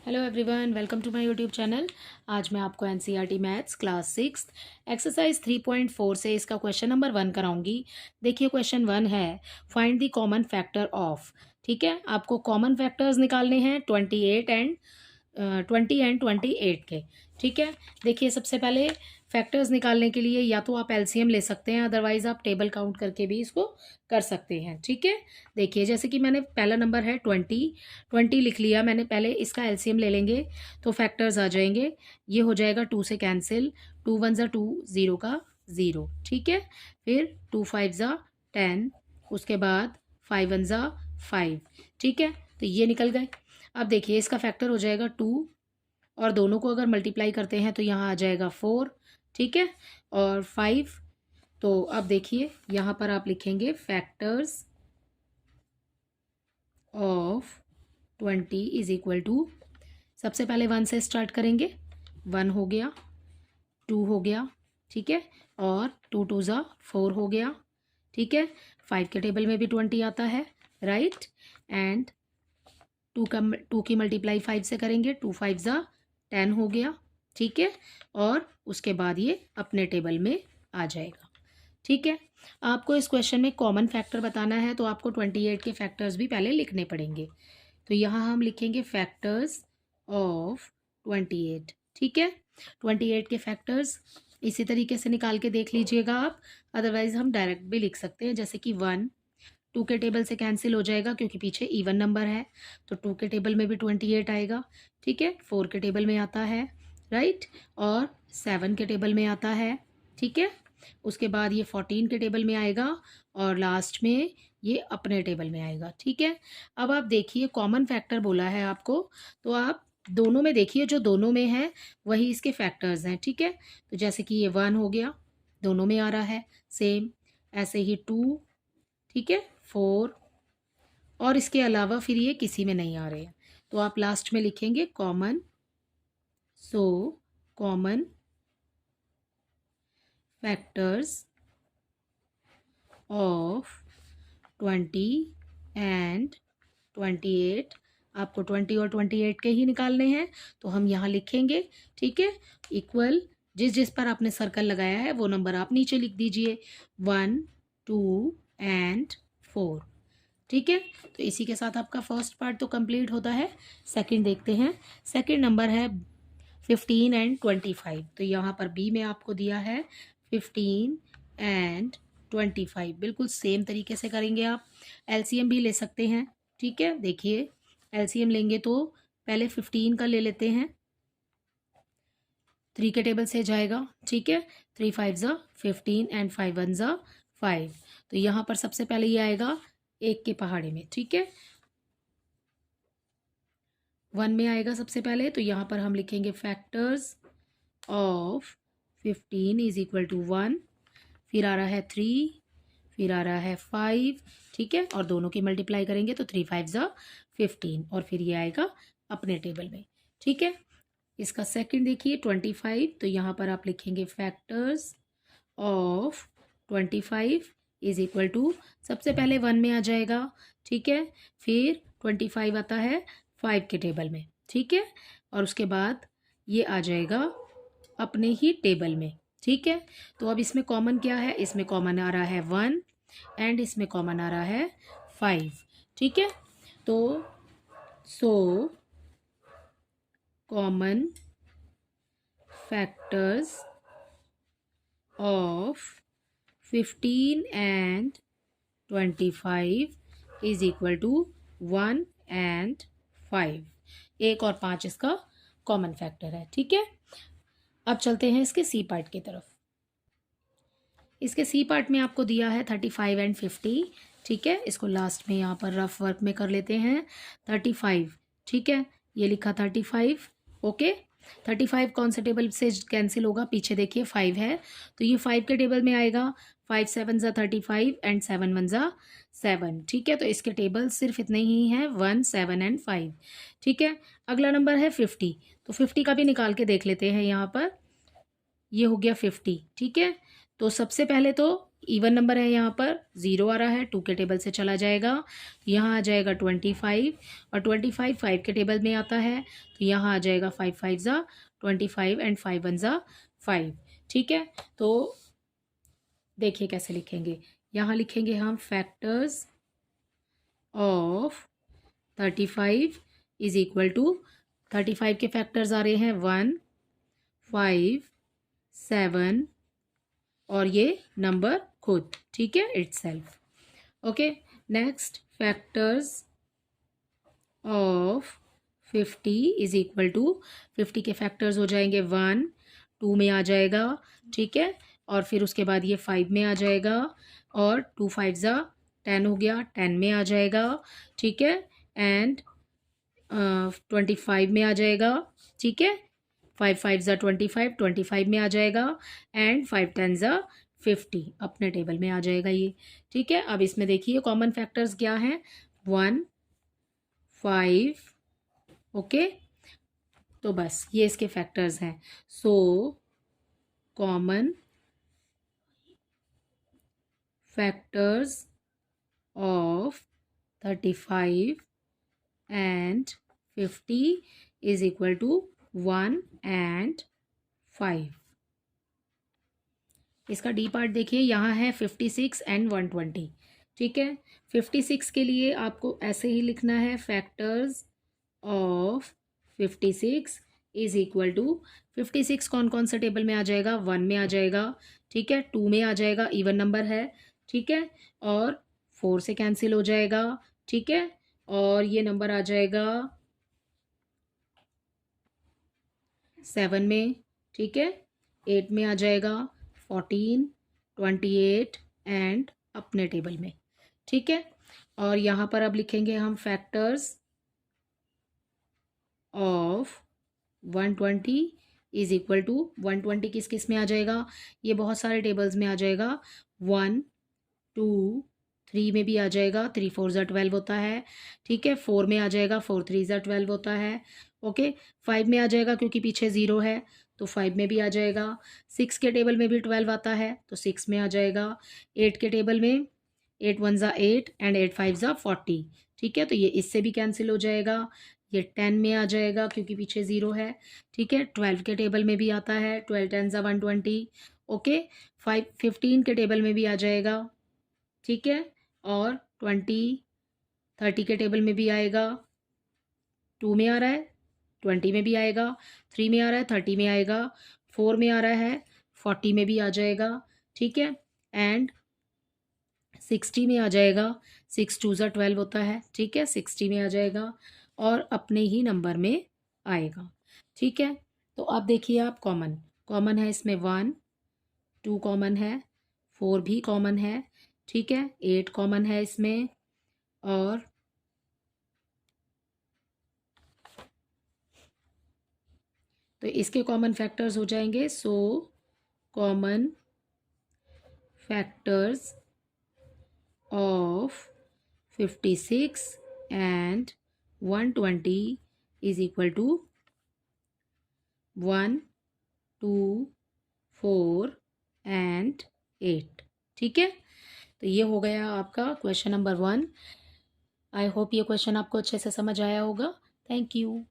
Hello everyone, welcome to my YouTube channel. आज मैं आपको एनसीईआरटी मैथ्स क्लास 6 एक्सरसाइज 3.4 से इसका क्वेश्चन नंबर 1 कराऊंगी। देखिए क्वेश्चन 1 है, find the common factor of. ठीक है, आपको कॉमन फैक्टर्स निकालने हैं 28 एंड 28 के। ठीक है, देखिए सबसे पहले फैक्टर्स निकालने के लिए या तो आप एलसीएम ले सकते हैं, अदरवाइज आप टेबल काउंट करके भी इसको कर सकते हैं। ठीक है, देखिए जैसे कि मैंने पहला नंबर है 20 लिख लिया मैंने। पहले इसका एलसीएम ले लेंगे तो फैक्टर्स आ जाएंगे। ये हो जाएगा 2 से कैंसिल, 2 1 ज़ा 2, 0 का 0। ठीक है, फिर 2 5 ज़ा 10, उसके बाद 5 1 ज़ा 5। ठीक है, तो ये निकल गए। अब देखिए इसका फैक्टर हो जाएगा 2, और दोनों को अगर मल्टीप्लाई करते हैं तो यहाँ आ जाएगा 4। ठीक है, और 5। तो अब देखिए यहाँ पर आप लिखेंगे factors of 20 is equal to, सबसे पहले 1 से स्टार्ट करेंगे। 1 हो गया, 2 हो गया, ठीक है, और 2 2 ज़ा 4 हो गया। ठीक है, 5 के टेबल में भी 20 आता है, राइट। एंड 2 की मल्टीप्लाई 5 से करेंगे, 2 5 ज़ा 10 हो गया। ठीक है, और उसके बाद ये अपने टेबल में आ जाएगा। ठीक है, आपको इस क्वेश्चन में कॉमन फैक्टर बताना है तो आपको 28 के फैक्टर्स भी पहले लिखने पड़ेंगे। तो यहाँ हम लिखेंगे फैक्टर्स ऑफ 28। ठीक है, 28 के फैक्टर्स इसी तरीके से निकाल के देख लीजिएगा आप, अदरवाइज हम डायरेक्ट भी लिख सकते हैं। जैसे कि 1 2 के टेबल से कैंसिल हो जाएगा क्योंकि पीछे इवन नंबर है, तो 2 के टेबल में भी 28 आएगा। ठीक है, 4 के टेबल में आता है, राइट, और 7 के टेबल में आता है। ठीक है, उसके बाद ये 14 के टेबल में आएगा, और लास्ट में ये अपने टेबल में आएगा। ठीक है, अब आप देखिए कॉमन फैक्टर बोला है आपको, तो आप दोनों में देखिए, जो दोनों में है वही इसके फैक्टर्स हैं। ठीक है, तो जैसे कि ये 1 हो गया, दोनों में आ रहा है सेम, ऐसे ही 2, ठीक है, 4, और इसके अलावा फिर ये किसी में नहीं आ रहे हैं, तो आप लास्ट में लिखेंगे common. So common factors of 20 and 28। आपको 20 और 28 के ही निकालने हैं, तो हम यहाँ लिखेंगे। ठीक है, इक्वल, जिस जिस पर आपने सर्कल लगाया है वो नंबर आप नीचे लिख दीजिए, 1 2 एंड 4। ठीक है, तो इसी के साथ आपका फर्स्ट पार्ट तो कंप्लीट होता है। सेकंड देखते हैं। सेकंड नंबर है 15 एंड 25। तो यहाँ पर बी में आपको दिया है 15 एंड 25, बिल्कुल सेम तरीके से करेंगे आप। एलसीएम भी ले सकते हैं। ठीक है, देखिए एलसीएम लेंगे तो पहले 15 का ले लेते हैं, 3 के टेबल से जाएगा। ठीक है, 3 5 ज़ा 15 एंड 5 1 ज़ा 5। तो यहाँ पर सबसे पहले ये आएगा 1 के पहाड़े में। ठीक है, 1 में आएगा सबसे पहले, तो यहाँ पर हम लिखेंगे factors of 15 is equal to 1, फिर आ रहा है 3, फिर आ रहा है 5। ठीक है, और दोनों की मल्टीप्लाई करेंगे तो 3 5 ज़ा 15, और फिर ये आएगा अपने टेबल में। ठीक है, इसका सेकंड देखिए 25। तो यहाँ पर आप लिखेंगे factors of 25 is equal to, सबसे पहले 1 में आ जाएगा। ठीक है, फिर 25 आता है 5 के टेबल में। ठीक है, और उसके बाद ये आ जाएगा अपने ही टेबल में। ठीक है, तो अब इसमें कॉमन क्या है, इसमें कॉमन आ रहा है 1, एंड इसमें कॉमन आ रहा है 5। ठीक है, तो so common factors of 15 and 25 is equal to 1 and 5। 1 और 5 इसका कॉमन फैक्टर है। ठीक है, अब चलते हैं इसके सी पार्ट की तरफ। इसके सी पार्ट में आपको दिया है 35 एंड 50। ठीक है, इसको लास्ट में यहाँ पर रफ वर्क में कर लेते हैं। 35, ठीक है, ये लिखा 35। ओके, 35 कौन से टेबल से कैंसिल होगा, पीछे देखिए 5 है, तो ये 5 के टेबल में आएगा। 5 7 ज़ा 35 एंड 7 1 ज़ा 7। ठीक है, तो इसके टेबल सिर्फ इतने ही हैं, 1 7 एंड 5। ठीक है, अगला नंबर है 50। तो 50 का भी निकाल के देख लेते हैं। यहाँ पर ये हो गया 50। ठीक है, तो सबसे पहले तो इवन नंबर है यहाँ पर, 0 आ रहा है, 2 के टेबल से चला जाएगा तो यहाँ आ जाएगा 25, और 25 5 के टेबल में आता है तो यहाँ आ जाएगा 5 5 ज़ा 25 एंड 5 1 ज़ा 5। ठीक है, तो देखिए कैसे लिखेंगे। यहाँ लिखेंगे हम factors of 35 is equal to 35 के फैक्टर्स आ रहे हैं 1 5 7 और ये नंबर खुद। ठीक है, itself. Okay, next factors of 50 is equal to 50 के फैक्टर्स हो जाएंगे 1 2 में आ जाएगा। ठीक है, और फिर उसके बाद ये 5 में आ जाएगा और 2 5 ज़ा 10 हो गया, 10 में आ जाएगा। ठीक है, एंड 25 में आ जाएगा। ठीक है, 5 5 ज़ा 25 25 में आ जाएगा एंड 5 10 ज़ा 50 अपने टेबल में आ जाएगा ये। ठीक है, अब इसमें देखिए कॉमन फैक्टर्स क्या हैं, 1 5। ओके, तो बस ये इसके फैक्टर्स हैं। So common factors of 35 and 50 is equal to 1 and 5। इसका डी पार्ट देखिए, यहाँ है 56 एंड 120। ठीक है, 56 के लिए आपको ऐसे ही लिखना है, factors of 56 is equal to 56 कौन कौन सा टेबल में आ जाएगा, 1 में आ जाएगा। ठीक है, 2 में आ जाएगा, इवन नंबर है। ठीक है, और 4 से कैंसिल हो जाएगा। ठीक है, और ये नंबर आ जाएगा 7 में। ठीक है, 8 में आ जाएगा, 14 28 एंड अपने टेबल में। ठीक है, और यहाँ पर अब लिखेंगे हम factors of 120 is equal to 120 किस किस में आ जाएगा, ये बहुत सारे टेबल्स में आ जाएगा। 1 2 3 में भी आ जाएगा, 3 4 ज़ा 12 होता है। ठीक है, 4 में आ जाएगा, 4 3 ज़ा 12 होता है। ओके, 5 में आ जाएगा क्योंकि पीछे 0 है तो 5 में भी आ जाएगा। 6 के टेबल में भी 12 आता है तो 6 में आ जाएगा। 8 के टेबल में 8 1 ज़ा 8 एंड 8 5 ज़ा 40। ठीक है, तो ये इससे भी कैंसिल हो जाएगा। ये 10 में आ जाएगा क्योंकि पीछे 0 है। ठीक है, 12 के टेबल में भी आता है, 12 10 ज़ा 120। ओके, 15 के टेबल में भी आ जाएगा। ठीक है, और 30 के टेबल में भी आएगा, 2 में आ रहा है 20 में भी आएगा, 3 में आ रहा है 30 में आएगा, 4 में आ रहा है 40 में भी आ जाएगा। ठीक है, एंड 60 में आ जाएगा, 6 2 ज़ा 12 होता है। ठीक है, 60 में आ जाएगा और अपने ही नंबर में आएगा। ठीक है, तो अब देखिए आप कॉमन कॉमन है इसमें 1 2 कॉमन है, 4 भी कॉमन है। ठीक है, 8 कॉमन है इसमें, और तो इसके कॉमन फैक्टर्स हो जाएंगे। So common factors of 56 and 120 is equal to 1 2 4 and 8। ठीक है, तो ये हो गया आपका क्वेश्चन नंबर 1। आई होप ये क्वेश्चन आपको अच्छे से समझ आया होगा। Thank you.